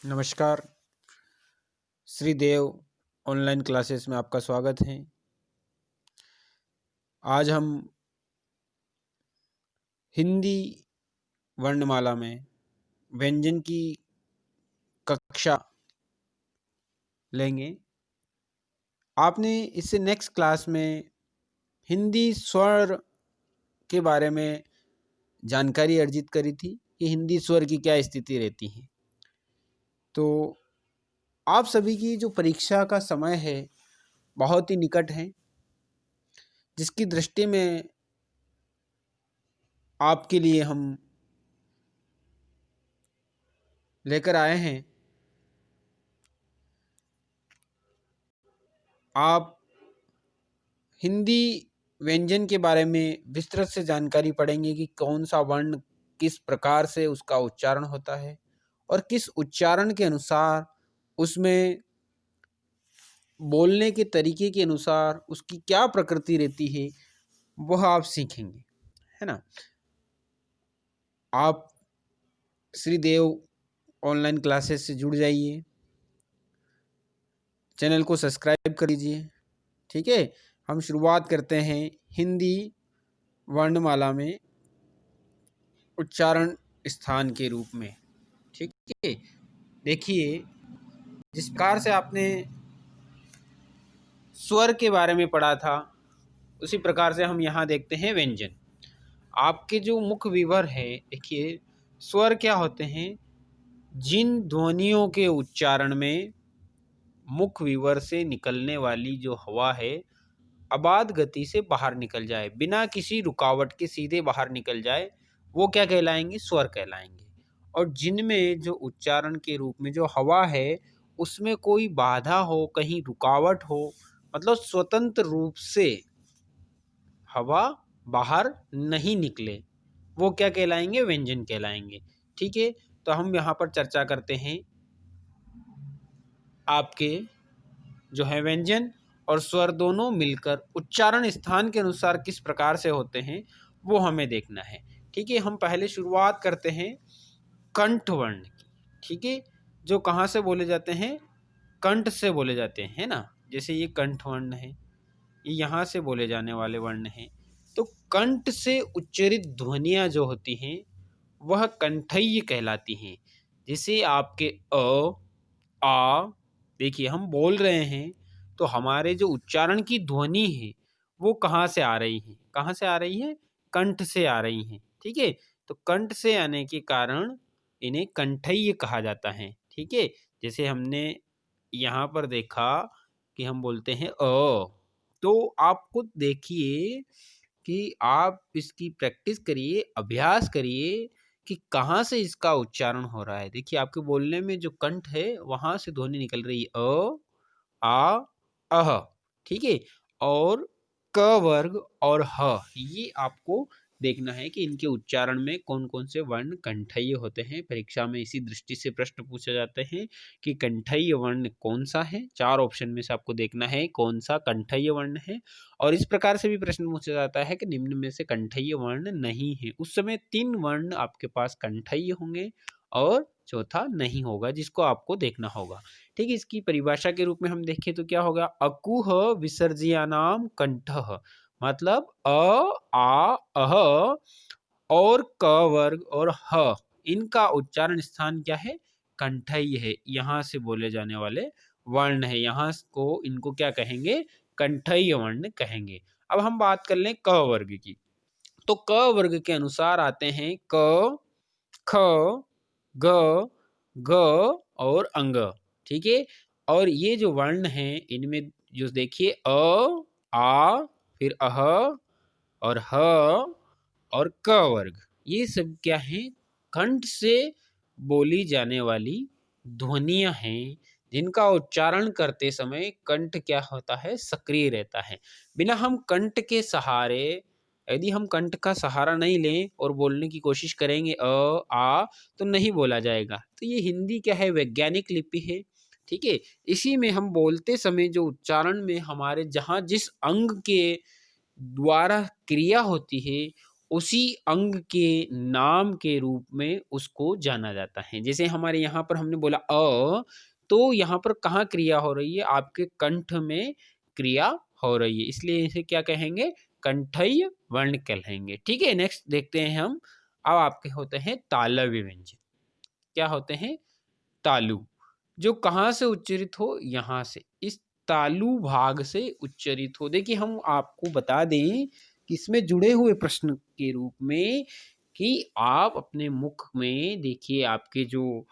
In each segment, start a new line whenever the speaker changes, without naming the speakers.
नमस्कार। Shridev online classes में आपका स्वागत है। आज हम हिंदी वर्णमाला में व्यंजन की कक्षा लेंगे। आपने इससे नेक्स्ट क्लास में हिंदी स्वर के बारे में जानकारी अर्जित करी थी कि हिंदी स्वर की क्या स्थिति रहती है। तो आप सभी की जो परीक्षा का समय है बहुत ही निकट है, जिसकी दृष्टि में आपके लिए हम लेकर आए हैं। आप हिंदी व्यंजन के बारे में विस्तृत से जानकारी पढ़ेंगे कि कौन सा वर्ण किस प्रकार से उसका उच्चारण होता है और किस उच्चारण के अनुसार उसमें बोलने के तरीके के अनुसार उसकी क्या प्रकृति रहती है, वह आप सीखेंगे, है ना। आप श्रीदेव ऑनलाइन क्लासेस से जुड़ जाइए, चैनल को सब्सक्राइब कर लीजिए। ठीक है, हम शुरुआत करते हैं हिंदी वर्णमाला में उच्चारण स्थान के रूप में। ठीक है, देखिए जिस प्रकार से आपने स्वर के बारे में पढ़ा था उसी प्रकार से हम यहाँ देखते हैं व्यंजन। आपके जो मुख्य विवर है, देखिए स्वर क्या होते हैं, जिन ध्वनियों के उच्चारण में मुख्य विवर से निकलने वाली जो हवा है अबाध गति से बाहर निकल जाए, बिना किसी रुकावट के सीधे बाहर निकल जाए, वो क्या कहलाएंगे, स्वर कहलाएंगे। और जिनमें जो उच्चारण के रूप में जो हवा है उसमें कोई बाधा हो, कहीं रुकावट हो, मतलब स्वतंत्र रूप से हवा बाहर नहीं निकले, वो क्या कहलाएंगे, व्यंजन कहलाएंगे। ठीक है, तो हम यहाँ पर चर्चा करते हैं आपके जो है व्यंजन और स्वर दोनों मिलकर उच्चारण स्थान के अनुसार किस प्रकार से होते हैं वो हमें देखना है। ठीक है, हम पहले शुरुआत करते हैं कंठ वर्ण की। ठीक है, जो कहाँ से बोले जाते हैं, कंठ से बोले जाते हैं, है ना। जैसे ये कंठ वर्ण है, ये यहाँ से बोले जाने वाले वर्ण हैं। तो कंठ से उच्चरित ध्वनियाँ जो होती हैं वह कंठय्य कहलाती हैं। जैसे आपके आ, देखिए हम बोल रहे हैं तो हमारे जो उच्चारण की ध्वनि है वो कहाँ से आ रही है, कहाँ से आ रही है, कंठ से आ रही है। ठीक है, तो कंठ से आने के कारण इन्हें कंठय्य कहा जाता है। ठीक है, जैसे हमने यहाँ पर देखा कि हम बोलते हैं तो आप खुद देखिए कि आप इसकी प्रैक्टिस करिए, अभ्यास करिए कि कहाँ से इसका उच्चारण हो रहा है। देखिए आपके बोलने में जो कंठ है वहाँ से ध्वनि निकल रही है, आ, अह। ठीक है, और क वर्ग और ह, ये आपको देखना है कि इनके उच्चारण में कौन कौन से वर्ण कंठय्य होते हैं। परीक्षा में इसी दृष्टि से प्रश्न पूछे जाते हैं कि कंठय्य वर्ण कौन सा है। 4 ऑप्शन में से आपको देखना है कौन सा कंठय्य वर्ण है। और इस प्रकार से भी प्रश्न पूछा जाता है कि निम्न में से कंठय्य वर्ण नहीं है। उस समय 3 वर्ण आपके पास कंठय्य होंगे और चौथा नहीं होगा, जिसको आपको देखना होगा। ठीक है, इसकी परिभाषा के रूप में हम देखें तो क्या होगा, अकुह विसर्जयानाम कंठः, मतलब आ अह और क वर्ग और ह, इनका उच्चारण स्थान क्या है, कंठय्य है। यहाँ से बोले जाने वाले वर्ण है, यहाँ को इनको क्या कहेंगे, कंठय्य वर्ण कहेंगे। अब हम बात कर लें क वर्ग की, तो क वर्ग के अनुसार आते हैं क, ख, ग, ग और अंग। ठीक है, और ये जो वर्ण हैं इनमें जो देखिए आ, फिर अह और ह और क वर्ग, ये सब क्या है, कंठ से बोली जाने वाली ध्वनियां हैं, जिनका उच्चारण करते समय कंठ क्या होता है, सक्रिय रहता है। बिना हम कंठ के सहारे, यदि हम कंठ का सहारा नहीं लें और बोलने की कोशिश करेंगे आ, तो नहीं बोला जाएगा। तो ये हिंदी क्या है, वैज्ञानिक लिपि है। ठीक है, इसी में हम बोलते समय जो उच्चारण में हमारे जहाँ जिस अंग के द्वारा क्रिया होती है उसी अंग के नाम के रूप में उसको जाना जाता है। जैसे हमारे यहाँ पर हमने बोला तो यहाँ पर कहाँ क्रिया हो रही है? आपके कंठ में क्रिया हो रही है, इसलिए इसे क्या कहेंगे? कंठीय वर्ण कहलाएंगे। ठीक है, नेक्स्ट देखते हैं हम। अब आपके होते हैं तालव्य व्यंजन। क्या होते हैं? तालु, जो कहाँ से उच्चरित हो? यहाँ से, इस तालु भाग से उच्चरित हो। देखिए हम आपको बता दें कि इसमें जुड़े हुए प्रश्न के रूप में कि आप अपने मुख में देखिए, आपके जो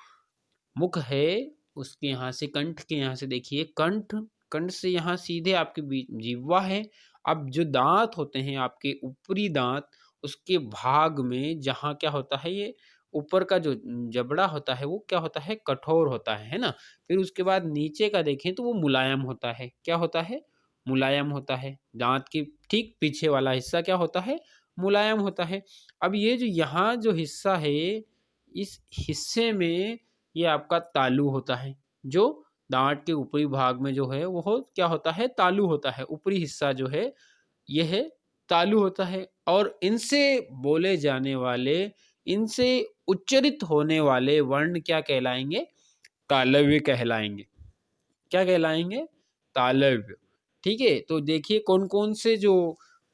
मुख है उसके यहाँ से, कंठ के यहाँ से देखिए, कंठ, कंठ से यहाँ सीधे आपके जिह्वा है। अब जो दांत होते हैं आपके ऊपरी दांत, उसके भाग में जहाँ क्या होता है, ये ऊपर का जो जबड़ा होता है वो क्या होता है? कठोर होता है ना। फिर उसके बाद नीचे का देखें तो वो मुलायम होता है। क्या होता है? मुलायम होता है। दांत के ठीक पीछे वाला हिस्सा क्या होता है? मुलायम होता है। अब ये जो यहाँ जो हिस्सा है, इस हिस्से में ये आपका तालु होता है। जो दांत के ऊपरी भाग में जो है वो क्या होता है? तालु होता है। ऊपरी हिस्सा जो है यह तालु होता है। और इनसे बोले जाने वाले, इनसे उच्चरित होने वाले वर्ण क्या कहलाएंगे? तालव्य कहलाएंगे। क्या कहलाएंगे? तालव्य। ठीक है, तो देखिए कौन कौन से जो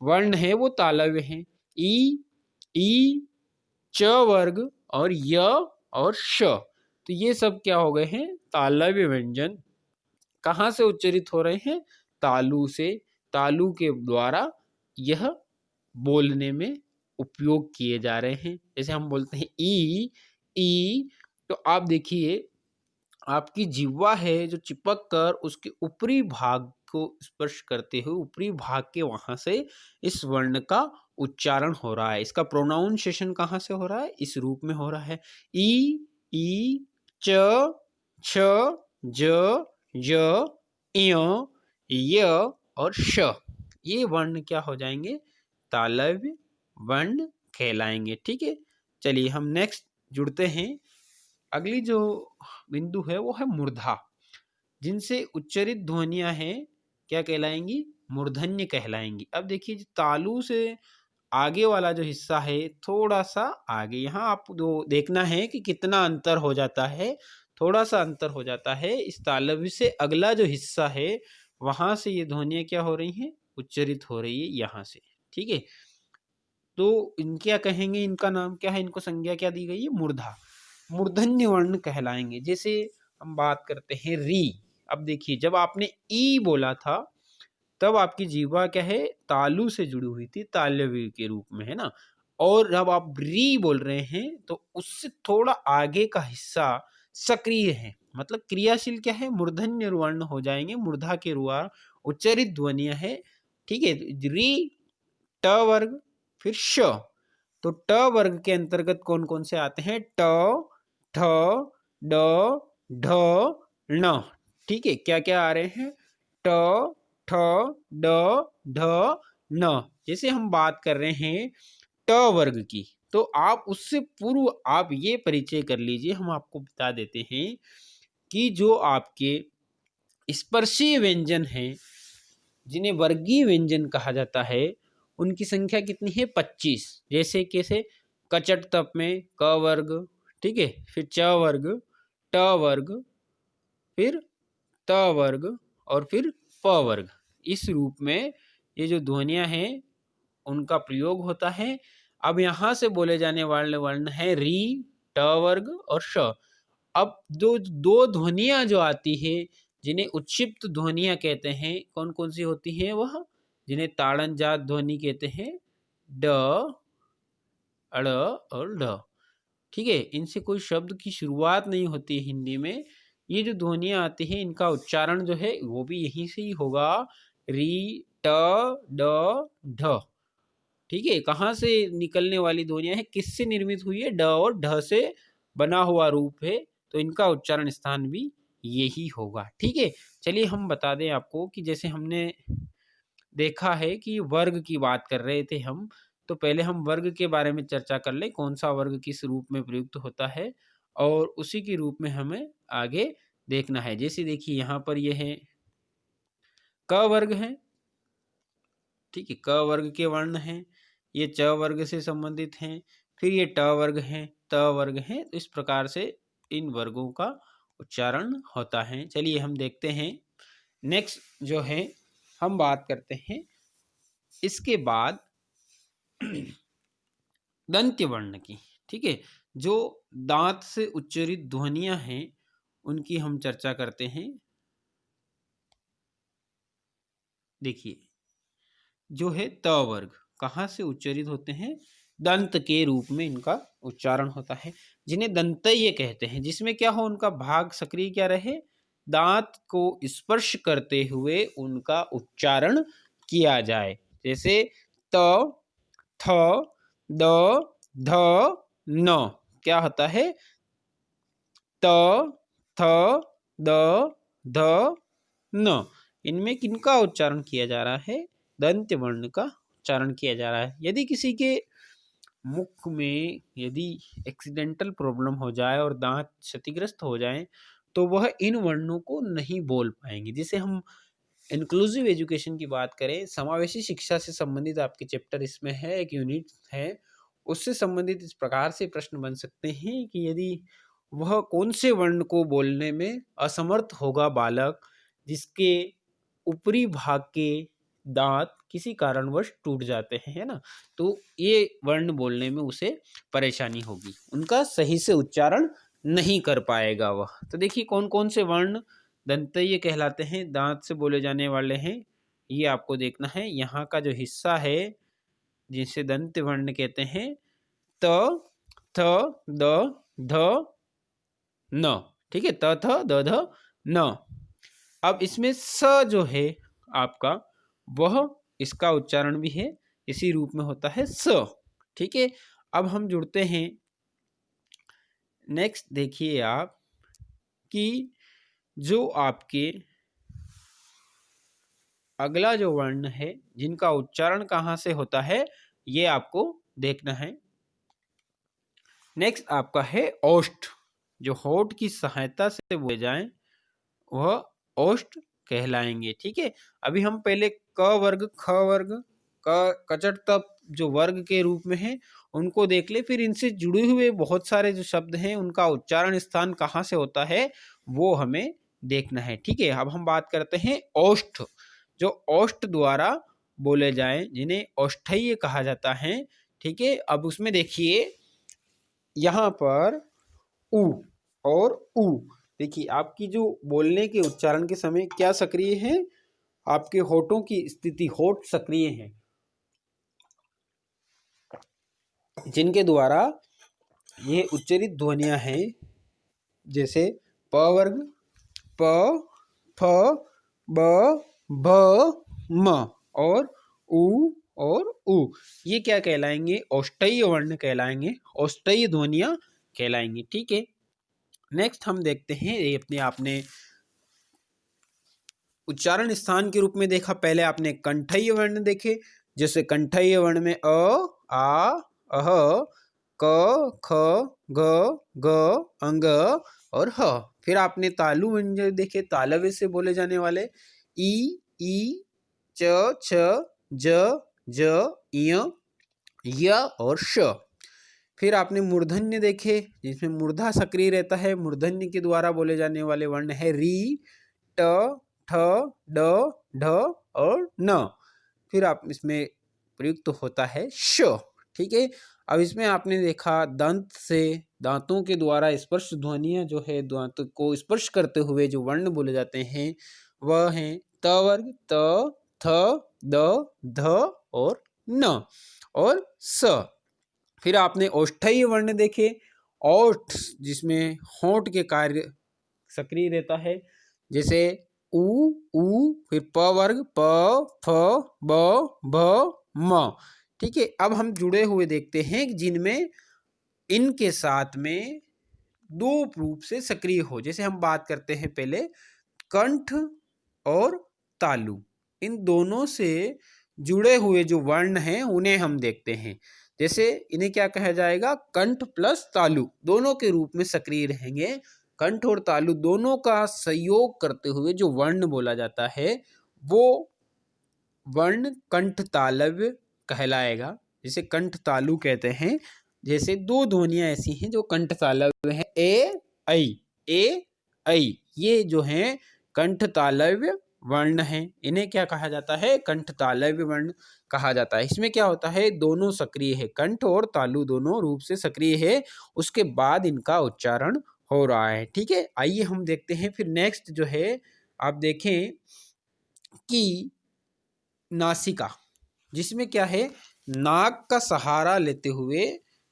वर्ण है वो तालव्य हैं। ई, ई, च वर्ग और य और श। तो ये सब क्या हो गए हैं? तालव्य व्यंजन। कहाँ से उच्चरित हो रहे हैं? तालु से। तालु के द्वारा यह बोलने में उपयोग किए जा रहे हैं। जैसे हम बोलते हैं ई, तो आप देखिए आपकी जिह्वा है जो चिपक कर उसके ऊपरी भाग को स्पर्श करते हुए ऊपरी भाग के वहां से इस वर्ण का उच्चारण हो रहा है। इसका प्रोनाउंसिएशन कहाँ से हो रहा है? इस रूप में हो रहा है। ई, च, छ, ज, य, य और श। ये वर्ण क्या हो जाएंगे? तालव्य वर्ण कहलाएंगे। ठीक है, चलिए हम नेक्स्ट जुड़ते हैं। अगली जो बिंदु है वो है मूर्धा, जिनसे उच्चरित ध्वनियां हैं क्या कहलाएंगी? मूर्धन्य कहलाएंगी। अब देखिए तालु से आगे वाला जो हिस्सा है, थोड़ा सा आगे, यहाँ आपको देखना है कि कितना अंतर हो जाता है। थोड़ा सा अंतर हो जाता है। इस तालव्य से अगला जो हिस्सा है वहां से ये ध्वनियां क्या हो रही हैं? उच्चरित हो रही है यहाँ से। ठीक है, तो इनके क्या कहेंगे? इनका नाम क्या है? इनको संज्ञा क्या दी गई है? मूर्धा, मूर्धन्य वर्ण कहलाएंगे। जैसे हम बात करते हैं री। अब देखिए जब आपने ई बोला था तब आपकी जीवा क्या है? तालु से जुड़ी हुई थी, तालव्य के रूप में, है ना। और जब आप री बोल रहे हैं तो उससे थोड़ा आगे का हिस्सा सक्रिय है, मतलब क्रियाशील क्या है? मूर्धन्य वर्ण हो जाएंगे। मूर्धा के रुआ उच्चरित ध्वनियां है। ठीक है, री, ट वर्ग, फिर श। तो ट वर्ग के अंतर्गत कौन कौन से आते हैं? ट, ठ, ड, ढ, ण। ठीक है, क्या क्या आ रहे हैं? ट, ठ, ड, ढ, ण। जैसे हम बात कर रहे हैं ट वर्ग की, तो आप उससे पूर्व आप ये परिचय कर लीजिए। हम आपको बता देते हैं कि जो आपके स्पर्शीय व्यंजन हैं, जिन्हें वर्गीय व्यंजन कहा जाता है, उनकी संख्या कितनी है? 25। जैसे कैसे? कचट तप में क वर्ग, ठीक है, फिर च वर्ग, ट वर्ग, फिर त वर्ग और फिर प वर्ग। इस रूप में ये जो ध्वनियां हैं उनका प्रयोग होता है। अब यहाँ से बोले जाने वाले वर्ण है री, ट वर्ग और श। अब जो दो ध्वनियां जो आती है जिन्हें उच्छिप्त ध्वनियां कहते हैं, कौन कौन सी होती हैं? वह जिन्हें ताड़न जात ध्वनि कहते हैं, ड, अड़ और ढ। ठीक है, इनसे कोई शब्द की शुरुआत नहीं होती है हिंदी में। ये जो ध्वनियां आती हैं इनका उच्चारण जो है वो भी यहीं से ही होगा, री, ट, ड, ढ। ठीक है, कहाँ से निकलने वाली ध्वनियां है? किससे निर्मित हुई है? ड और ढ से बना हुआ रूप है, तो इनका उच्चारण स्थान भी यही होगा। ठीक है, चलिए हम बता दें आपको कि जैसे हमने देखा है कि वर्ग की बात कर रहे थे हम, तो पहले हम वर्ग के बारे में चर्चा कर लें, कौन सा वर्ग किस रूप में प्रयुक्त होता है, और उसी के रूप में हमें आगे देखना है। जैसे देखिए यहाँ पर यह है क वर्ग है। ठीक है, क वर्ग के वर्ण हैं। ये च वर्ग से संबंधित हैं, फिर ये ट वर्ग हैं, त वर्ग हैं। तो इस प्रकार से इन वर्गों का उच्चारण होता है। चलिए हम देखते हैं नेक्स्ट जो है, हम बात करते हैं इसके बाद दंत्य वर्ण की। ठीक है, जो दांत से उच्चरित ध्वनियां हैं उनकी हम चर्चा करते हैं। देखिए, जो है त वर्ग कहाँ से उच्चरित होते हैं? दंत के रूप में इनका उच्चारण होता है, जिन्हें दंतय कहते हैं, जिसमें क्या हो, उनका भाग सक्रिय क्या रहे, दांत को स्पर्श करते हुए उनका उच्चारण किया जाए। जैसे त, थ, द, ध, न क्या होता है? त, थ, द, ध, न। इनमें किनका उच्चारण किया जा रहा है? दंत्य वर्ण का उच्चारण किया जा रहा है। यदि किसी के मुख में यदि एक्सीडेंटल प्रॉब्लम हो जाए और दांत क्षतिग्रस्त हो जाएं, तो वह इन वर्णों को नहीं बोल पाएंगे। जिसे हम इंक्लूसिव एजुकेशन की बात करें, समावेशी शिक्षा से संबंधित आपके चैप्टर इसमें है, एक यूनिट है, उससे संबंधित इस प्रकार से प्रश्न बन सकते हैं कि यदि वह कौन से वर्ण को बोलने में असमर्थ होगा बालक, जिसके ऊपरी भाग के दांत किसी कारणवश टूट जाते हैं, है ना, तो ये वर्ण बोलने में उसे परेशानी होगी, उनका सही से उच्चारण नहीं कर पाएगा वह। तो देखिए कौन कौन से वर्ण दंतय कहलाते हैं, दांत से बोले जाने वाले हैं, ये आपको देखना है। यहाँ का जो हिस्सा है जिसे दंत वर्ण कहते हैं, त, थ, द, ध, न। ठीक है, त, थ, द, ध, न। अब इसमें स जो है आपका, वह इसका उच्चारण भी है, इसी रूप में होता है स। ठीक है, अब हम जुड़ते हैं। नेक्स्ट देखिए आप कि जो आपके अगला जो वर्ण है जिनका उच्चारण कहाँ से होता है, ये आपको देखना है। नेक्स्ट आपका है ओष्ठ। जो होठ की सहायता से बोले जाएं वह ओष्ठ कहलाएंगे। ठीक है, अभी हम पहले क वर्ग, ख वर्ग, कचट तप जो वर्ग के रूप में है उनको देख ले, फिर इनसे जुड़े हुए बहुत सारे जो शब्द हैं उनका उच्चारण स्थान कहाँ से होता है वो हमें देखना है। ठीक है, अब हम बात करते हैं ओष्ठ। जो ओष्ठ द्वारा बोले जाएं, जिन्हें ओष्ठ्य कहा जाता है। ठीक है, अब उसमें देखिए यहाँ पर उ और उ, देखिए आपकी जो बोलने के उच्चारण के समय क्या सक्रिय है, आपके होठों की स्थिति, होठ सक्रिय है, जिनके द्वारा ये उच्चरित ध्वनियां हैं। जैसे प वर्ग, प, फ, ब, भ, म और उ और उ, ये क्या कहलाएंगे? औष्ठ्य वर्ण कहलाएंगे, औष्ठ्य ध्वनियां कहलाएंगी। ठीक है, नेक्स्ट हम देखते हैं, ये अपने आपने उच्चारण स्थान के रूप में देखा। पहले आपने कंठ्य वर्ण देखे, जैसे कंठ्य वर्ण में अ, आ, अह, क, ख, ग, घ, अंग और ह। फिर आपने तालु व्यंजन देखे, तालव्य से बोले जाने वाले ई, च, छ, ज, य, य और श। फिर आपने मूर्धन्य देखे, जिसमें मूर्धा सक्रिय रहता है, मूर्धन्य के द्वारा बोले जाने वाले वर्ण है री, ट, ठ, ड, ढ और न। फिर आप इसमें प्रयुक्त होता है श। ठीक है, अब इसमें आपने देखा दंत से, दांतों के द्वारा स्पर्श ध्वनियां जो है, दांत को स्पर्श करते हुए जो वर्ण बोले जाते हैं वह हैं त वर्ग, त, थ, द, ध और न और स। फिर आपने औष्ठ्य वर्ण देखे, ओष्ठ जिसमें होंठ के कार्य सक्रिय रहता है, जैसे उ, फिर प वर्ग, प, फ, ब, भ, म। ठीक है, अब हम जुड़े हुए देखते हैं जिनमें इनके साथ में दो रूप से सक्रिय हो। जैसे हम बात करते हैं पहले कंठ और तालु, इन दोनों से जुड़े हुए जो वर्ण हैं उन्हें हम देखते हैं। जैसे इन्हें क्या कहा जाएगा? कंठ प्लस तालु दोनों के रूप में सक्रिय रहेंगे। कंठ और तालु दोनों का संयोग करते हुए जो वर्ण बोला जाता है वो वर्ण कंठ तालव्य कहलाएगा, जिसे कंठ तालु कहते हैं। जैसे दो ध्वनियां ऐसी हैं जो कंठ तालव्य है, ए ऐ, ये जो है कंठ तालव्य वर्ण है। इन्हें क्या कहा जाता है? कंठ तालव्य वर्ण कहा जाता है। इसमें क्या होता है? दोनों सक्रिय है, कंठ और तालु दोनों रूप से सक्रिय है, उसके बाद इनका उच्चारण हो रहा है। ठीक है, आइए हम देखते हैं फिर नेक्स्ट जो है, आप देखें कि नासिका, जिसमें क्या है, नाक का सहारा लेते हुए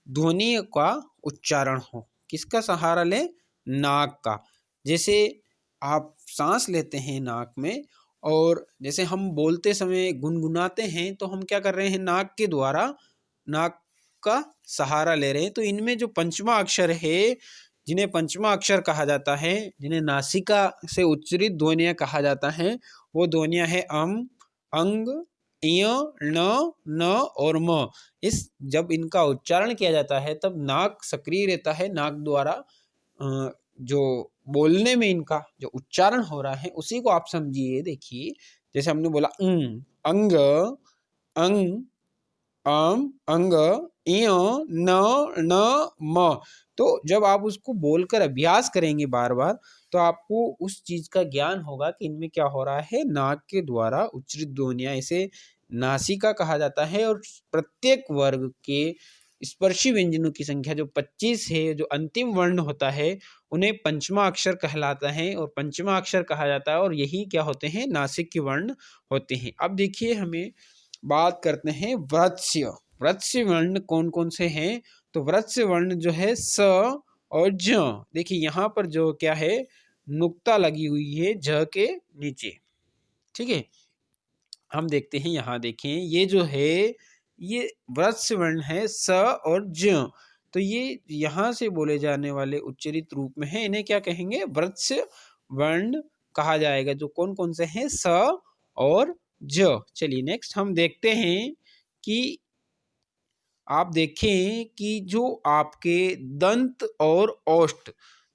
ध्वनि का उच्चारण हो। किसका सहारा ले? नाक का। जैसे आप सांस लेते हैं नाक में, और जैसे हम बोलते समय गुनगुनाते हैं, तो हम क्या कर रहे हैं? नाक के द्वारा नाक का सहारा ले रहे हैं। तो इनमें जो पंचमा अक्षर है, जिन्हें पंचमा अक्षर कहा जाता है, जिन्हें नासिका से उच्चरित ध्वनियां कहा जाता है, वो ध्वनियां है अम, अंग, इय, न और म। इस जब इनका उच्चारण किया जाता है तब नाक सक्रिय रहता है। नाक द्वारा जो बोलने में इनका जो उच्चारण हो रहा है उसी को आप समझिए। देखिए, जैसे हमने बोला अंग, अंग, अंग, इय, न म। तो जब आप उसको बोलकर अभ्यास करेंगे बार बार, तो आपको उस चीज का ज्ञान होगा कि इनमें क्या हो रहा है। नाक के द्वारा उच्चरित ध्वनियां, इसे नासिका कहा जाता है। और प्रत्येक वर्ग के स्पर्शी व्यंजनों की संख्या जो 25 है, जो अंतिम वर्ण होता है, उन्हें पंचमा अक्षर कहलाता है और पंचमा अक्षर कहा जाता है। और यही क्या होते हैं? नासिक के वर्ण होते हैं। अब देखिए, हमें बात करते हैं वृत्स्य। वृत्स्य वर्ण कौन कौन से हैं? तो वृत्स्य वर्ण जो है स और ज। देखिए यहाँ पर जो क्या है, नुक्ता लगी हुई है ज के नीचे। ठीक है, हम देखते हैं, यहाँ देखें, ये जो है ये वृत्स्य वर्ण है स और ज। तो ये यहाँ से बोले जाने वाले उच्चरित रूप में है, इन्हें क्या कहेंगे? वृत्स्य वर्ण कहा जाएगा। जो कौन कौन से हैं? स और ज। चलिए नेक्स्ट हम देखते हैं कि आप देखें कि जो आपके दंत और ओष्ठ,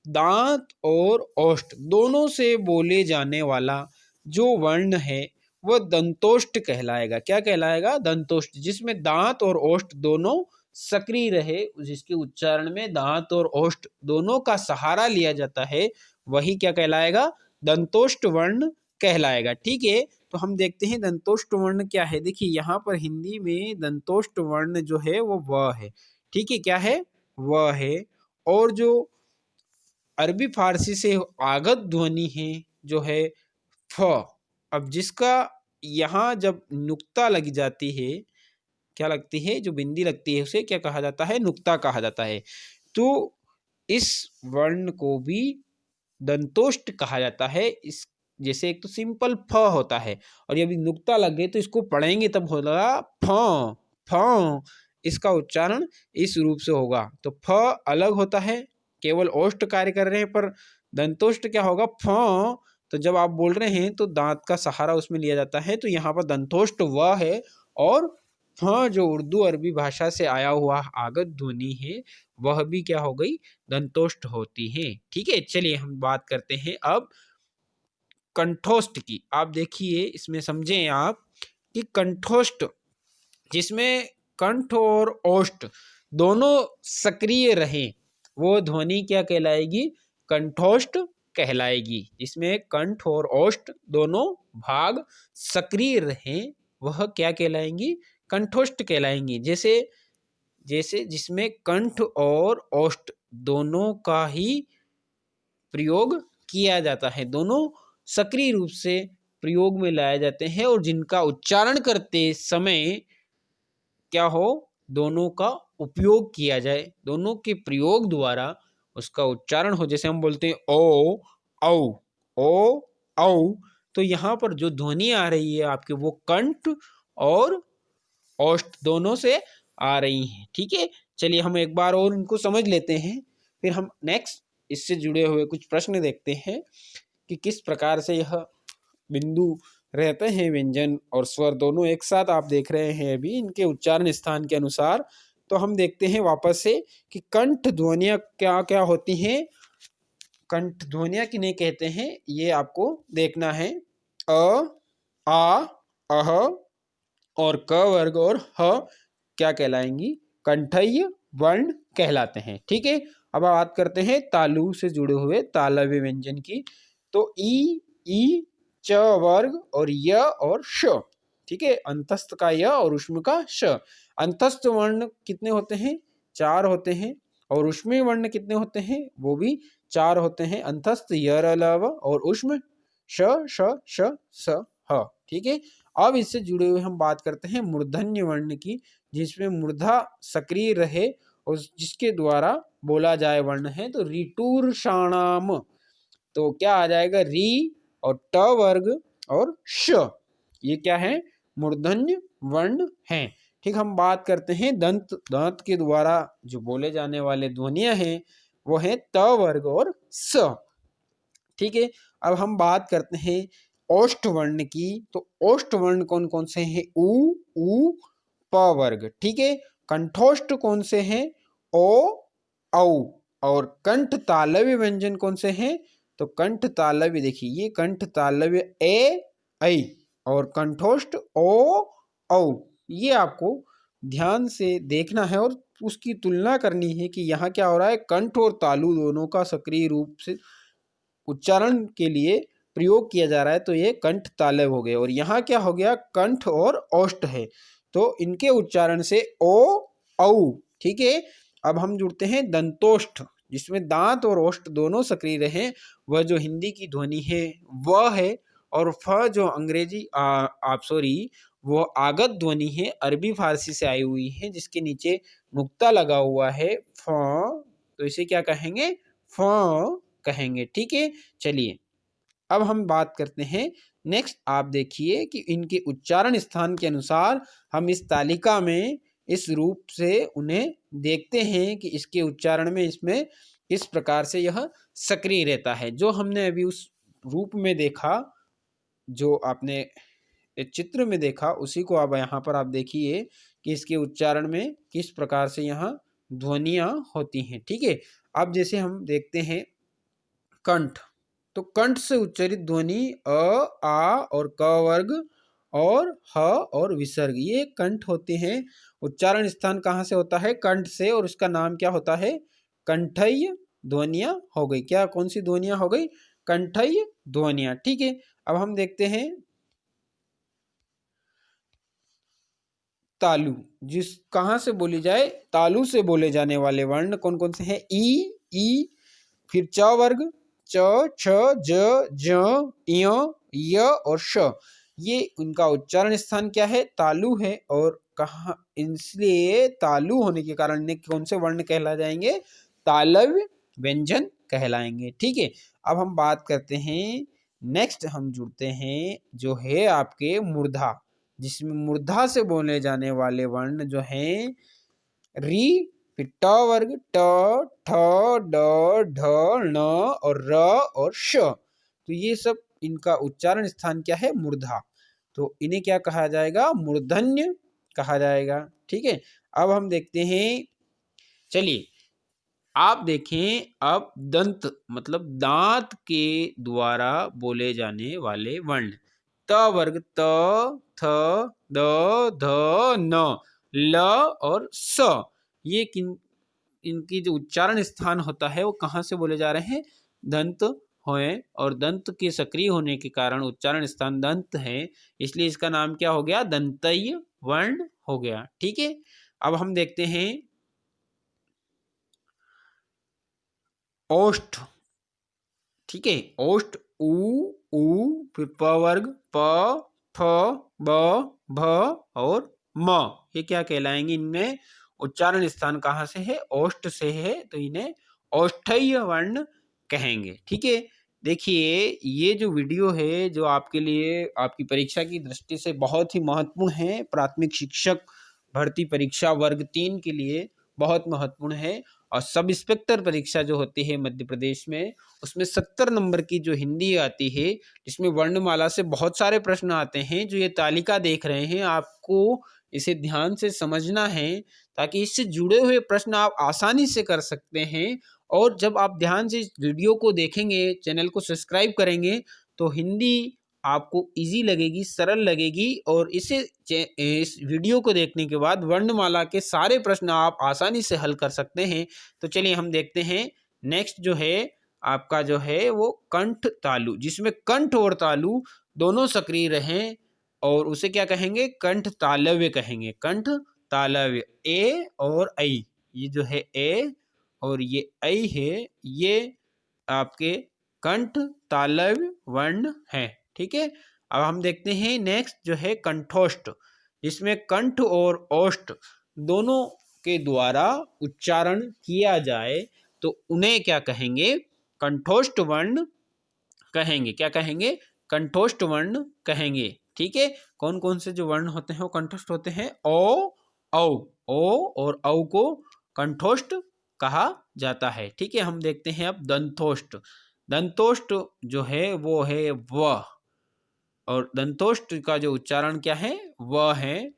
दांत और ओष्ठ दोनों से बोले जाने वाला जो वर्ण है वह दंतोष्ठ कहलाएगा। क्या कहलाएगा? दंतोष्ठ। जिसमें दांत और ओष्ठ दोनों सक्रिय रहे, जिसके उच्चारण में दांत और ओष्ठ दोनों का सहारा लिया जाता है, वही क्या कहलाएगा? दंतोष्ठ वर्ण कहलाएगा। ठीक है, तो हम देखते हैं दंतोष्ठ वर्ण क्या है। देखिए यहाँ पर हिंदी में दंतोष्ठ वर्ण जो है वो व है। ठीक है, क्या है? व है। और जो अरबी फारसी से आगत ध्वनि है जो है फ। अब जिसका यहाँ जब नुक्ता लग जाती है, क्या लगती है? जो बिंदी लगती है उसे क्या कहा जाता है? नुक्ता कहा जाता है। तो इस वर्ण को भी दंतोष्ठ कहा जाता है। इस जैसे एक तो सिंपल फ होता है, और यदि नुक्ता लग गई तो इसको पढ़ेंगे तब होगा फ। फ, इसका उच्चारण इस रूप से होगा। तो फ अलग होता है, केवल ओष्ठ कार्य कर रहे हैं, पर दंतोष्ठ क्या होगा? फ। तो जब आप बोल रहे हैं तो दांत का सहारा उसमें लिया जाता है। तो यहाँ पर दंतोष्ठ व है, और फ जो उर्दू अरबी भाषा से आया हुआ आगत ध्वनि है वह भी क्या हो गई? दंतोष्ठ होती है। ठीक है, चलिए हम बात करते हैं अब कंठोष्ठ की। आप देखिए, इसमें समझें आप कि कंठोष्ठ, जिसमें कंठ और ओष्ठ दोनों सक्रिय रहें, वो ध्वनि क्या कहलाएगी? कंठोष्ठ कहलाएगी। जिसमें कंठ और ओष्ठ दोनों भाग सक्रिय रहें, वह क्या कहलाएंगी? कंठोष्ठ कहलाएंगी। जैसे जैसे जिसमें कंठ और ओष्ठ दोनों का ही प्रयोग किया जाता है, दोनों सक्रिय रूप से प्रयोग में लाए जाते हैं, और जिनका उच्चारण करते समय क्या हो? दोनों का उपयोग किया जाए, दोनों के प्रयोग द्वारा उसका उच्चारण हो। जैसे हम बोलते हैं ओ औ, ओ औ, तो यहाँ पर जो ध्वनि आ रही है आपके, वो कंठ और ओष्ठ दोनों से आ रही हैं। ठीक है, चलिए हम एक बार और इनको समझ लेते हैं, फिर हम नेक्स्ट इससे जुड़े हुए कुछ प्रश्न देखते हैं कि किस प्रकार से यह बिंदु रहते हैं, व्यंजन और स्वर दोनों एक साथ आप देख रहे हैं अभी इनके उच्चारण स्थान के अनुसार। तो हम देखते हैं वापस से कि कंठ ध्वनियाँ क्या क्या होती हैं। कंठ ध्वनियाँ किन्हें कहते हैं, ये आपको देखना है। अ, आ, अह और क वर्ग और ह क्या कहलाएंगी? कंठय वर्ण कहलाते हैं। ठीक है, अब बात करते हैं तालु से जुड़े हुए तालव्य व्यंजन की। तो ई, च वर्ग और य और श। ठीक है, अंतस्थ का य और उष्म का श। अंतस्थ वर्ण कितने होते हैं? 4 होते हैं। और उष्मी वर्ण कितने होते हैं? वो भी 4 होते हैं। अंतस्थ य लव और उष्म श श श स ह। ठीक है, अब इससे जुड़े हुए हम बात करते हैं मूर्धन्य वर्ण की, जिसमें मूर्धा सक्रिय रहे और जिसके द्वारा बोला जाए वर्ण है। तो ऋटूर्षाणाम, तो क्या आ जाएगा? री और ट वर्ग और श, ये क्या है? मूर्धन्य वर्ण है। ठीक, हम बात करते हैं दांत के द्वारा जो बोले जाने वाले ध्वनियां हैं, वो है त वर्ग और स। ठीक है, अब हम बात करते हैं ओष्ठ वर्ण की। तो ओष्ठ वर्ण कौन कौन से हैं? उ प वर्ग। ठीक है, कंठोष्ठ कौन से हैं? ओ औ। और कंठ तालव्य व्यंजन कौन से हैं? तो कंठ तालव्य, देखिए ये कंठ तालव्य ए ऐ और कंठोष्ठ ओ औ। ये आपको ध्यान से देखना है और उसकी तुलना करनी है कि यहाँ क्या हो रहा है। कंठ और तालु दोनों का सक्रिय रूप से उच्चारण के लिए प्रयोग किया जा रहा है, तो ये कंठ तालव्य हो गए। और यहाँ क्या हो गया? कंठ और ओष्ठ है, तो इनके उच्चारण से ओ औ। ठीक है, अब हम जुड़ते हैं दंतोष्ठ, जिसमें दांत और ओष्ठ दोनों सक्रिय रहे। वह जो हिंदी की ध्वनि है वह है। और फ जो अंग्रेजी आप सॉरी वो आगत ध्वनि है, अरबी फारसी से आई हुई है, जिसके नीचे नुक्ता लगा हुआ है फ, तो इसे क्या कहेंगे? फ कहेंगे। ठीक है, चलिए अब हम बात करते हैं नेक्स्ट। आप देखिए कि इनके उच्चारण स्थान के अनुसार हम इस तालिका में इस रूप से उन्हें देखते हैं कि इसके उच्चारण में इसमें किस प्रकार से यह सक्रिय रहता है। जो हमने अभी उस रूप में देखा, जो आपने चित्र में देखा, उसी को अब यहाँ पर आप देखिए कि इसके उच्चारण में किस प्रकार से यहाँ ध्वनियाँ होती हैं। ठीक है, अब जैसे हम देखते हैं कंठ, तो कंठ से उच्चारित ध्वनि अ, आ और क वर्ग और ह और विसर्ग, ये कंठ होते हैं। उच्चारण स्थान कहाँ से होता है? कंठ से, और उसका नाम क्या होता है? कंठय ध्वनियां हो गई। क्या कौन सी ध्वनियां हो गई? कंठय ध्वनियां। ठीक है, अब हम देखते हैं तालु, जिस कहाँ से बोली जाए? तालु से बोले जाने वाले वर्ण कौन कौन से हैं? ई, फिर च वर्ग, च, छ, ज, ज, य और श। ये उनका उच्चारण स्थान क्या है? तालु है। और कहा, इसलिए तालु होने के कारण इन्हें कौन से वर्ण कहला जाएंगे? तालव्य व्यंजन कहलाएंगे। ठीक है, अब हम बात करते हैं नेक्स्ट, हम जुड़ते हैं जो है आपके मूर्धा, जिसमें मूर्धा से बोले जाने वाले वर्ण जो हैं री, फिर ट वर्ग, ट, ठ, ड, ढ, ण और र और श। तो ये सब इनका उच्चारण स्थान क्या है? मूर्धा। तो इन्हें क्या कहा जाएगा? मूर्धन्य कहा जाएगा। ठीक है, अब हम देखते हैं, चलिए आप देखें अब दंत मतलब दांत के द्वारा बोले जाने वाले वर्ण। त वर्ग, त, थ, द, ध, न, ल और स। ये इनकी जो उच्चारण स्थान होता है वो कहाँ से बोले जा रहे हैं? दंत होए, और दंत के सक्रिय होने के कारण उच्चारण स्थान दंत है, इसलिए इसका नाम क्या हो गया? दंतय वर्ण हो गया। ठीक है, अब हम देखते हैं ओष्ठ। ठीक है, ओष्ठ उ, फिर प वर्ग, प, फ, ब, भ और म। ये क्या कहलाएंगे? इनमें उच्चारण स्थान कहाँ से है? ओष्ठ से है, तो इन्हें ओष्ठ्य वर्ण कहेंगे। ठीक है, देखिए ये जो वीडियो है जो आपके लिए आपकी परीक्षा की दृष्टि से बहुत ही महत्वपूर्ण है, प्राथमिक शिक्षक भर्ती परीक्षा वर्ग 3 के लिए बहुत महत्वपूर्ण है। और सब इंस्पेक्टर परीक्षा जो होती है मध्य प्रदेश में, उसमें 70 नंबर की जो हिंदी आती है, जिसमें वर्णमाला से बहुत सारे प्रश्न आते हैं। जो ये तालिका देख रहे हैं, आपको इसे ध्यान से समझना है, ताकि इससे जुड़े हुए प्रश्न आप आसानी से कर सकते हैं। और जब आप ध्यान से इस वीडियो को देखेंगे, चैनल को सब्सक्राइब करेंगे, तो हिंदी आपको इजी लगेगी, सरल लगेगी और इस वीडियो को देखने के बाद वर्णमाला के सारे प्रश्न आप आसानी से हल कर सकते हैं। तो चलिए हम देखते हैं। नेक्स्ट जो है आपका जो है वो कंठ तालु, जिसमें कंठ और तालु दोनों सक्रिय रहें और उसे क्या कहेंगे? कंठ तालव्य कहेंगे। कंठ तालव्य, ए और ऐ, ये जो है ए और ये ऐ है, ये आपके कंठ तालव्य वर्ण है। ठीक है। अब हम देखते हैं नेक्स्ट जो है कंठोष्ठ, जिसमें कंठ और ओष्ठ दोनों के द्वारा उच्चारण किया जाए तो उन्हें क्या कहेंगे? कंठोष्ठ वर्ण कहेंगे। क्या कहेंगे? कंठोष्ठ वर्ण कहेंगे। ठीक है। कौन कौन से जो वर्ण होते हैं वो कंठोष्ठ होते हैं? ओ, औ, ओ और औ को कंठोष्ठ कहा जाता है। ठीक है। हम देखते हैं अब दंतोष्ठ। दंतोष्ठ जो है वो है व, और दंतोष्ठ का जो उच्चारण क्या है? व है,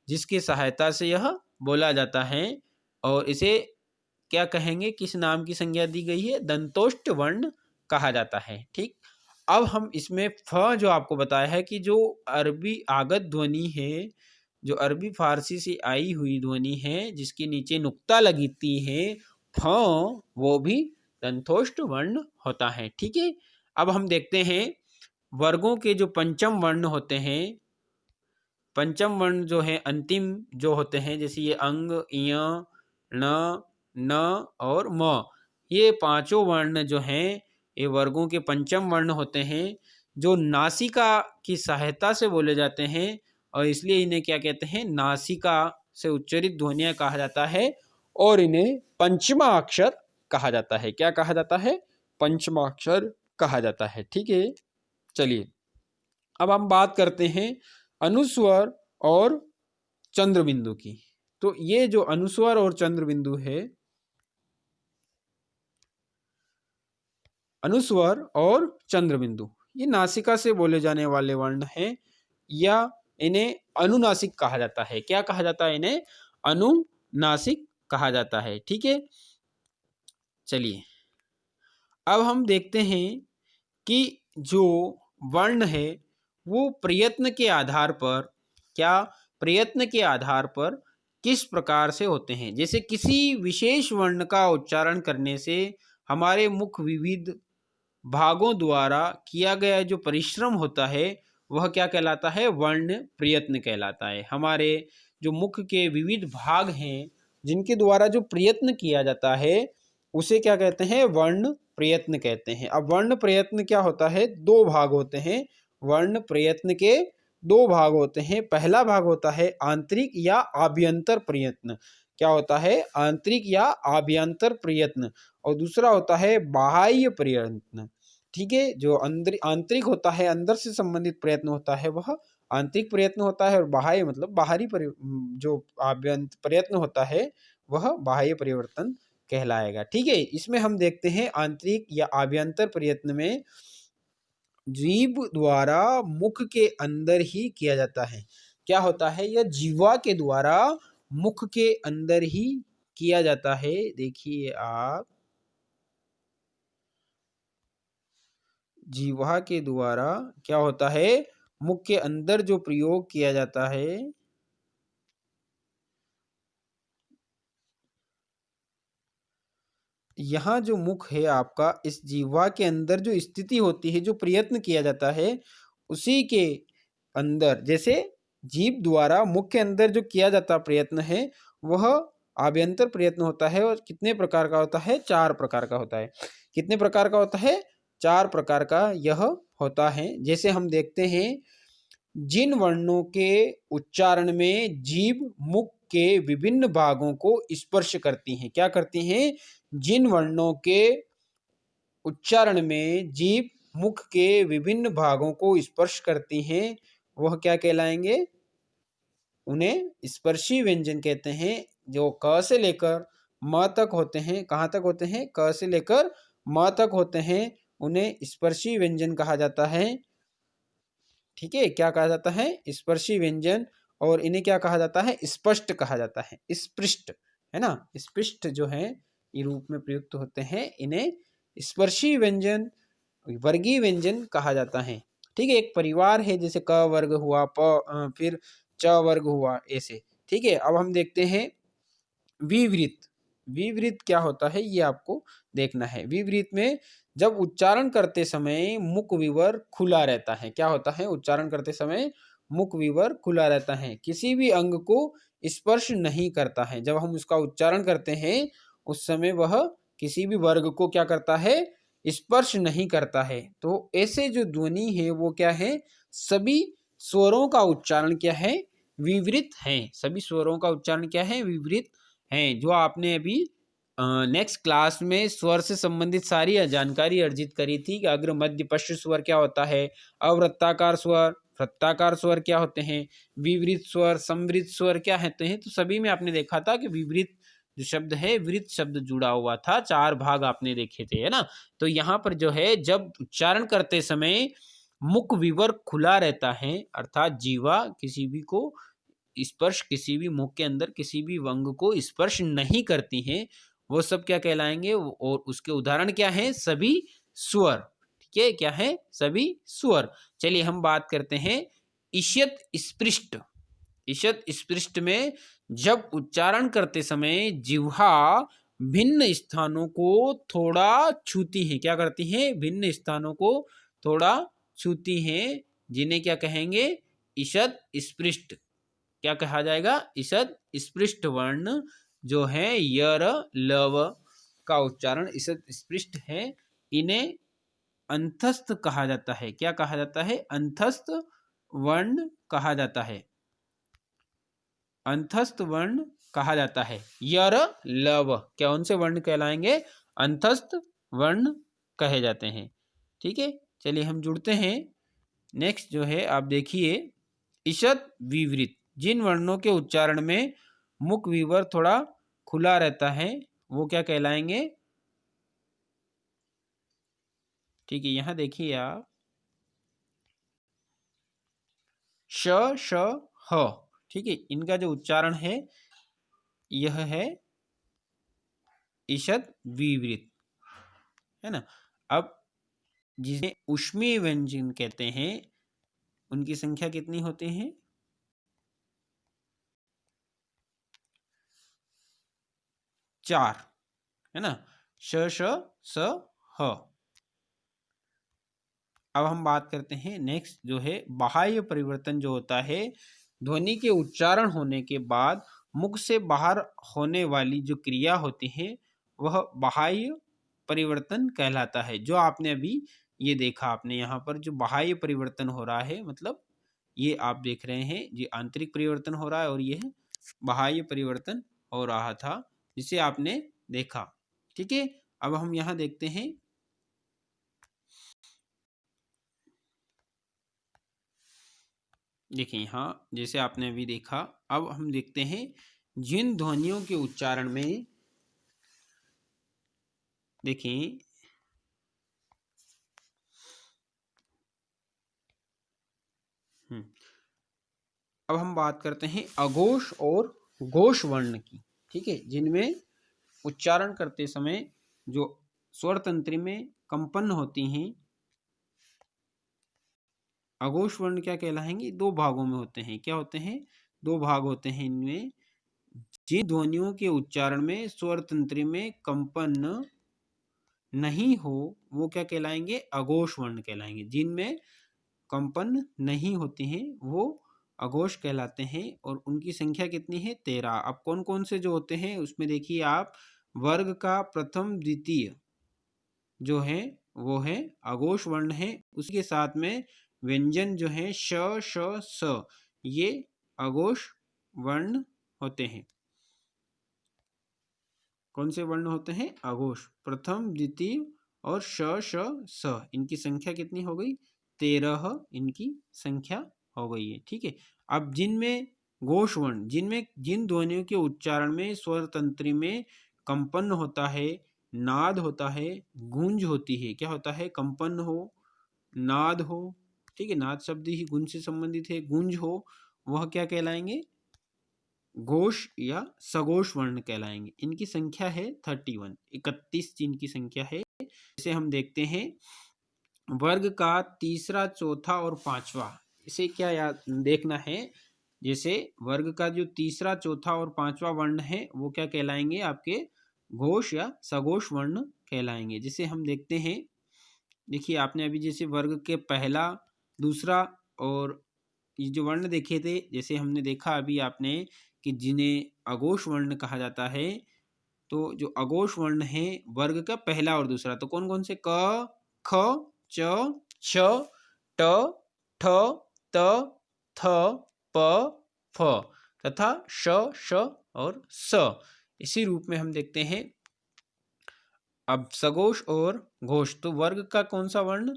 जिसकी सहायता से यह बोला जाता है और इसे क्या कहेंगे? किस नाम की संज्ञा दी गई है? दंतोष्ठ वर्ण कहा जाता है। ठीक। अब हम इसमें फ जो आपको बताया है कि जो अरबी आगत ध्वनि है, जो अरबी फारसी से आई हुई ध्वनि है जिसके नीचे नुक्ता लगती है, फ, वो भी दंतोष्ठ वर्ण होता है। ठीक है। अब हम देखते हैं वर्गों के जो पंचम वर्ण होते हैं, पंचम वर्ण जो है अंतिम जो होते हैं, जैसे ये अंग, इय, ण, न और म, ये पांचों वर्ण जो हैं ये वर्गों के पंचम वर्ण होते हैं, जो नासिका की सहायता से बोले जाते हैं और इसलिए इन्हें क्या कहते हैं? नासिका से उच्चरित ध्वनियां कहा जाता है और इन्हें पंचमा अक्षर कहा जाता है। क्या कहा जाता है? पंचमा अक्षर कहा जाता है। ठीक है। चलिए अब हम बात करते हैं अनुस्वर और चंद्र बिंदु की। तो ये जो अनुस्वर और चंद्र बिंदु है, अनुस्वर और चंद्र बिंदु ये नासिका से बोले जाने वाले वर्ण हैं या इन्हें अनुनासिक कहा जाता है। क्या कहा जाता है? इन्हें अनुनासिक कहा जाता है। ठीक है। चलिए अब हम देखते हैं कि जो वर्ण है वो प्रयत्न के आधार पर, क्या प्रयत्न के आधार पर किस प्रकार से होते हैं। जैसे किसी विशेष वर्ण का उच्चारण करने से हमारे मुख विविध भागों द्वारा किया गया जो परिश्रम होता है वह क्या कहलाता है? वर्ण प्रयत्न कहलाता है। हमारे जो मुख के विविध भाग हैं जिनके द्वारा जो प्रयत्न किया जाता है उसे क्या कहते हैं? वर्ण प्रयत्न कहते हैं। अब वर्ण प्रयत्न क्या होता है? दो भाग होते हैं। वर्ण प्रयत्न के दो भाग होते हैं। पहला भाग होता है आंतरिक या आभ्यंतर प्रयत्न। क्या होता है? आंतरिक या आभ्यंतर प्रयत्न। और दूसरा होता है बाह्य प्रयत्न। ठीक है। जो अंदर आंतरिक होता है, अंदर से संबंधित प्रयत्न होता है, वह आंतरिक प्रयत्न होता है और बाह्य मतलब बाहरी जो आभ्यंतर प्रयत्न होता है वह बाह्य परिवर्तन कहलाएगा। ठीक है। इसमें हम देखते हैं आंतरिक या आभ्यंतर प्रयत्न में जीभ द्वारा मुख के अंदर ही किया जाता है। क्या होता है? यह जीवा के द्वारा मुख के अंदर ही किया जाता है। देखिए आप, जीवा के द्वारा क्या होता है? मुख के अंदर जो प्रयोग किया जाता है, यहाँ जो मुख है आपका, इस जीवा के अंदर जो स्थिति होती है, जो प्रयत्न किया जाता है उसी के अंदर, जैसे जीभ द्वारा मुख के अंदर जो किया जाता प्रयत्न है वह आभ्यंतर प्रयत्न होता है। और कितने प्रकार का होता है? 4 प्रकार का होता है। कितने प्रकार का होता है? 4 प्रकार का यह होता है। जैसे हम देखते हैं जिन वर्णों के उच्चारण में जीभ मुख के विभिन्न भागों को स्पर्श करती हैं। क्या करती हैं? जिन वर्णों के उच्चारण में जीभ मुख के विभिन्न भागों को स्पर्श करती हैं वह क्या कहलाएंगे? उन्हें स्पर्शी व्यंजन कहते हैं। जो क से लेकर म तक होते हैं। कहाँ तक होते हैं? क से लेकर म तक होते हैं, उन्हें स्पर्शी व्यंजन कहा जाता है। ठीक है। क्या कहा जाता है? स्पर्शी व्यंजन। और इन्हें क्या कहा जाता है? स्पष्ट कहा जाता है। स्पृष्ट है ना, स्पृष्ट जो है ये रूप में प्रयुक्त होते हैं, इन्हें स्पर्शी व्यंजन, वर्गीय व्यंजन कहा जाता है। ठीक है, एक परिवार है, जैसे क वर्ग हुआ, फिर च वर्ग हुआ, ऐसे। ठीक है, अब हम देखते हैं विवृत। विवृत क्या होता है ये आपको देखना है। विवृत में जब उच्चारण करते समय मुख विवर खुला रहता है। क्या होता है? उच्चारण करते समय मुख विवर खुला रहता है, किसी भी अंग को स्पर्श नहीं करता है। जब हम उसका उच्चारण करते हैं उस समय वह किसी भी वर्ग को क्या करता है? स्पर्श नहीं करता है। तो ऐसे जो ध्वनि है वो क्या है? सभी स्वरों का उच्चारण क्या है? विवृत है। सभी स्वरों का उच्चारण क्या है? विवृत हैं, जो आपने अभी नेक्स्ट क्लास में स्वर से संबंधित सारी जानकारी अर्जित करी थी कि अग्र मध्य पश्च स्वर क्या होता है, अवृत्ताकार स्वर, वृत्ताकार स्वर क्या होते हैं, विवृत स्वर, संवृत स्वर क्या होते हैं। तो सभी में आपने देखा था कि विवृत जो शब्द है, वृत शब्द जुड़ा हुआ था, 4 भाग आपने देखे थे, है ना। तो यहाँ पर जो है जब उच्चारण करते समय मुख विवर खुला रहता है, अर्थात जीवा किसी भी को स्पर्श, किसी भी मुख के अंदर किसी भी अंग को स्पर्श नहीं करती हैं, वो सब क्या कहलाएंगे? और उसके उदाहरण क्या हैं? सभी स्वर। ठीक है, क्या है? सभी स्वर। चलिए हम बात करते हैं ईशत स्पृष्ट। ईशत स्पृष्ट में जब उच्चारण करते समय जिह्वा भिन्न स्थानों को थोड़ा छूती है। क्या करती हैं? भिन्न स्थानों को थोड़ा छूती हैं, जिन्हें क्या कहेंगे? ईशत स्पृष्ट। क्या कहा जाएगा? ईशद स्पृष्ट वर्ण जो है यर लव का उच्चारण ईशद स्पृष्ट है, इन्हें अंतस्थ कहा जाता है। क्या कहा जाता है? अंतस्थ वर्ण कहा जाता है। अंतस्थ वर्ण कहा जाता है। यर लव क्या उनसे वर्ण कहलाएंगे? अंतस्थ वर्ण कहे जाते हैं। ठीक है, चलिए हम जुड़ते हैं। नेक्स्ट जो है आप देखिए, ईशद विवृत, जिन वर्णों के उच्चारण में मुख विवर थोड़ा खुला रहता है वो क्या कहलाएंगे? ठीक है, यहां देखिए आप, श, श, ह। ठीक है, इनका जो उच्चारण है यह है ईशद विवृत, है ना। अब जिसे ऊष्मीय व्यंजन कहते हैं उनकी संख्या कितनी होती है? 4, है ना। श, श, स, ह। अब हम बात करते हैं नेक्स्ट जो है बाह्य परिवर्तन, जो होता है ध्वनि के उच्चारण होने के बाद मुख से बाहर होने वाली जो क्रिया होती है वह बाह्य परिवर्तन कहलाता है। जो आपने अभी ये देखा, आपने यहाँ पर जो बाह्य परिवर्तन हो रहा है, मतलब ये आप देख रहे हैं ये आंतरिक परिवर्तन हो रहा है और यह बाह्य परिवर्तन हो रहा था, जिसे आपने देखा। ठीक है, अब हम यहाँ देखते हैं, देखिए यहाँ जैसे आपने अभी देखा। अब हम देखते हैं जिन ध्वनियों के उच्चारण में, देखिए अब हम बात करते हैं अघोष और घोष वर्ण की। ठीक है, जिनमें उच्चारण करते समय जो स्वर तंत्री में कंपन होती हैं, अघोष वर्ण क्या कहलाएंगे? 2 भागों में होते हैं। क्या होते हैं? 2 भाग होते हैं इनमें। जिन ध्वनियों के उच्चारण में स्वर तंत्री में कंपन नहीं हो वो क्या कहलाएंगे? अघोष वर्ण कहलाएंगे। जिनमें कंपन नहीं होते हैं वो अघोष कहलाते हैं, और उनकी संख्या कितनी है? 13। अब कौन कौन से जो होते हैं उसमें देखिए आप, वर्ग का प्रथम द्वितीय जो है वो है अघोष वर्ण है, उसके साथ में व्यंजन जो है श, श, स, ये अघोष वर्ण होते हैं। कौन से वर्ण होते हैं? अघोष, प्रथम द्वितीय और श, श, स, इनकी संख्या कितनी हो गई? 13 इनकी संख्या हो गई है। ठीक है, अब जिनमें घोष वर्ण, जिनमें जिन ध्वनियों के उच्चारण में स्वर तंत्री में कंपन होता है, नाद होता है, गूंज होती है। क्या होता है? कंपन हो, नाद हो। ठीक है, नाद शब्द ही गूंज से संबंधित है, गूंज हो, वह क्या कहलाएंगे? घोष या सघोष वर्ण कहलाएंगे। इनकी संख्या है 31, 31 जिनकी संख्या है। जैसे हम देखते हैं वर्ग का तीसरा, चौथा और पांचवा, इसे क्या याद देखना है। जैसे वर्ग का जो तीसरा, चौथा और पांचवा वर्ण है वो क्या कहलाएंगे, आपके घोष या सघोष वर्ण कहलाएंगे। जैसे हम देखते हैं, देखिए आपने अभी जैसे वर्ग के पहला, दूसरा और ये जो वर्ण देखे थे, जैसे हमने देखा अभी आपने कि जिन्हें अघोष वर्ण कहा जाता है, तो जो अघोष वर्ण है वर्ग का पहला और दूसरा, तो कौन कौन से, क, ख, च, छ, ट, ठ, त, थ, प, फ तथा श, श और स। इसी रूप में हम देखते हैं अब सघोष और घोष। तो वर्ग का कौन सा वर्ण,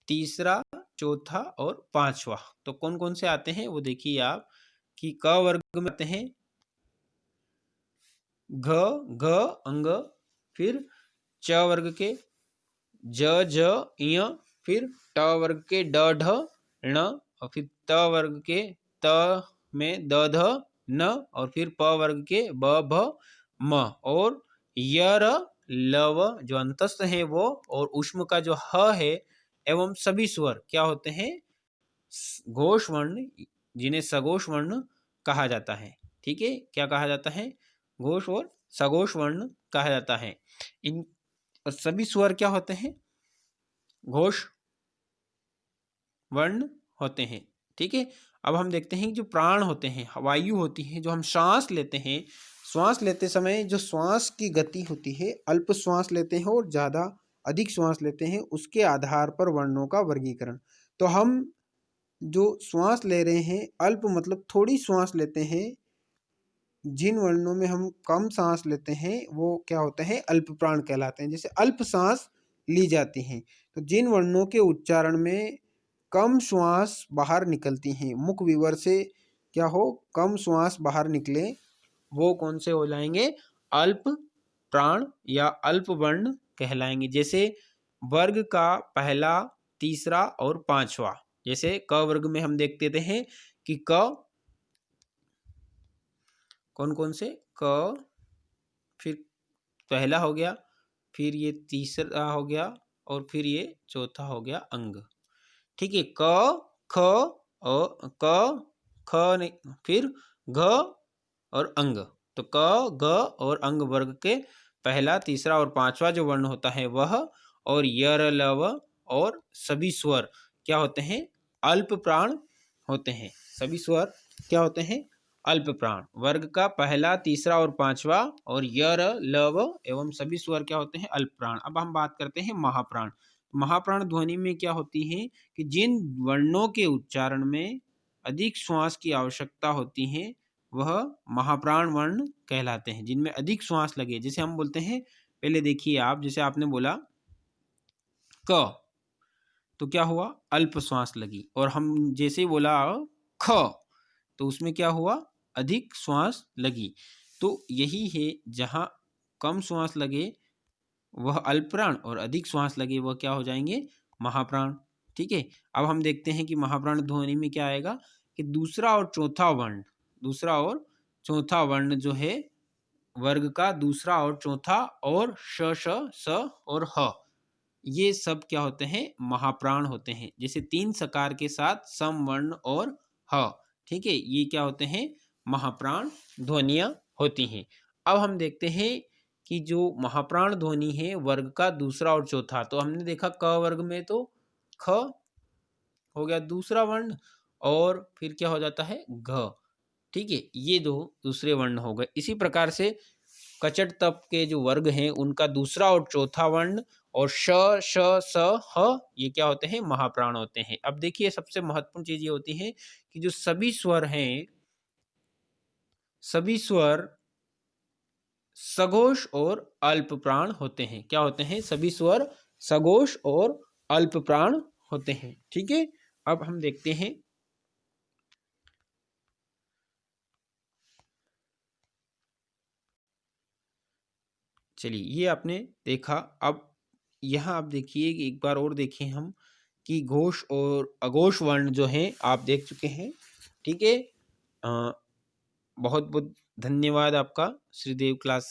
तीसरा, चौथा और पांचवा, तो कौन कौन से आते हैं वो देखिए आप कि क वर्ग में आते हैं घ, घ, अंग, फिर च वर्ग के ज, ज, य, फिर ट वर्ग के ड, ढ, ण, और फिर त वर्ग के त में द, ध, न, और फिर प वर्ग के ब, भ, म, और य, र, ल, व जो अंतस्थ है वो, और ऊष्म का जो ह है, एवं सभी स्वर क्या होते हैं, घोष वर्ण, जिन्हें सघोष वर्ण कहा जाता है। ठीक है, क्या कहा जाता है, घोष और सघोष वर्ण कहा जाता है। इन सभी स्वर क्या होते हैं, घोष वर्ण होते हैं। ठीक है, अब हम देखते हैं कि जो प्राण होते हैं, वायु होती है, जो हम श्वास लेते हैं, श्वास लेते समय जो श्वास की गति होती है, अल्प श्वास लेते हैं और ज़्यादा अधिक श्वास लेते हैं, उसके आधार पर वर्णों का वर्गीकरण। तो हम जो श्वास ले रहे हैं, अल्प मतलब थोड़ी श्वास लेते हैं, जिन वर्णों में हम कम सांस लेते हैं वो क्या होते हैं, अल्प प्राण कहलाते हैं। जैसे अल्प सांस ली जाती हैं, तो जिन वर्णों के उच्चारण में कम श्वास बाहर निकलती हैं, मुख विवर से क्या हो, कम श्वास बाहर निकले, वो कौन से हो जाएंगे, अल्प प्राण या अल्प वर्ण कहलाएंगे। जैसे वर्ग का पहला, तीसरा और पांचवा, जैसे क वर्ग में हम देखते हैं कि क कौन कौन से, क, फिर पहला हो गया, फिर ये तीसरा हो गया, और फिर ये चौथा हो गया अंग। ठीक है, क, ख और क, ख नहीं, फिर घ और अंग। तो क, ग और अंग वर्ग के पहला, तीसरा और पांचवा जो वर्ण होता है वह, और य, र, ल, व और सभी स्वर क्या होते हैं, अल्प प्राण होते हैं। सभी स्वर क्या होते हैं, अल्प प्राण। वर्ग का पहला, तीसरा और पांचवा, और य, र, ल, व एवं सभी स्वर क्या होते हैं, अल्प प्राण। अब हम बात करते हैं महाप्राण। महाप्राण ध्वनि में क्या होती है कि जिन वर्णों के उच्चारण में अधिक श्वास की आवश्यकता होती है वह महाप्राण वर्ण कहलाते हैं, जिनमें अधिक श्वास लगे। जैसे हम बोलते हैं, पहले देखिए आप, जैसे आपने बोला क, तो क्या हुआ, अल्प श्वास लगी, और हम जैसे बोला ख, तो उसमें क्या हुआ, अधिक श्वास लगी। तो यही है, जहाँ कम श्वास लगे वह अल्प प्राण, और अधिक श्वास लगे वह क्या हो जाएंगे, महाप्राण। ठीक है, अब हम देखते हैं कि महाप्राण ध्वनि में क्या आएगा कि दूसरा और चौथा वर्ण, दूसरा और चौथा वर्ण जो है वर्ग का दूसरा और चौथा, और श, श, स और ह, ये सब क्या होते हैं, महाप्राण होते हैं। जैसे तीन सकार के साथ सम वर्ण और ह, ठीक है, ये क्या होते हैं, महाप्राण ध्वनियां होती हैं। अब हम देखते हैं कि जो महाप्राण ध्वनि है वर्ग का दूसरा और चौथा, तो हमने देखा क वर्ग में तो ख हो गया दूसरा वर्ण, और फिर क्या हो जाता है, घ। ठीक है, ये दो दूसरे वर्ण हो गए। इसी प्रकार से कचट तप के जो वर्ग हैं उनका दूसरा और चौथा वर्ण, और श, श, स, ह, ये क्या होते हैं, महाप्राण होते हैं। अब देखिए सबसे महत्वपूर्ण चीज ये होती है कि जो सभी स्वर हैं, सभी स्वर सघोष और अल्प प्राण होते हैं। क्या होते हैं, सभी स्वर सघोष और अल्प प्राण होते हैं। ठीक है, अब हम देखते हैं, चलिए ये आपने देखा। अब यहाँ आप देखिए कि एक बार और देखें हम कि घोष और अघोष वर्ण जो हैं आप देख चुके हैं। ठीक है, बहुत बहुत धन्यवाद आपका श्रीदेव क्लास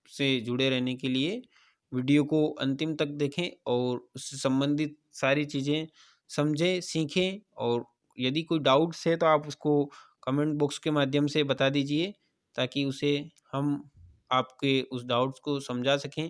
से जुड़े रहने के लिए। वीडियो को अंतिम तक देखें और उससे संबंधित सारी चीज़ें समझें, सीखें। और यदि कोई डाउट्स है तो आप उसको कमेंट बॉक्स के माध्यम से बता दीजिए, ताकि उसे हम आपके उस डाउट्स को समझा सकें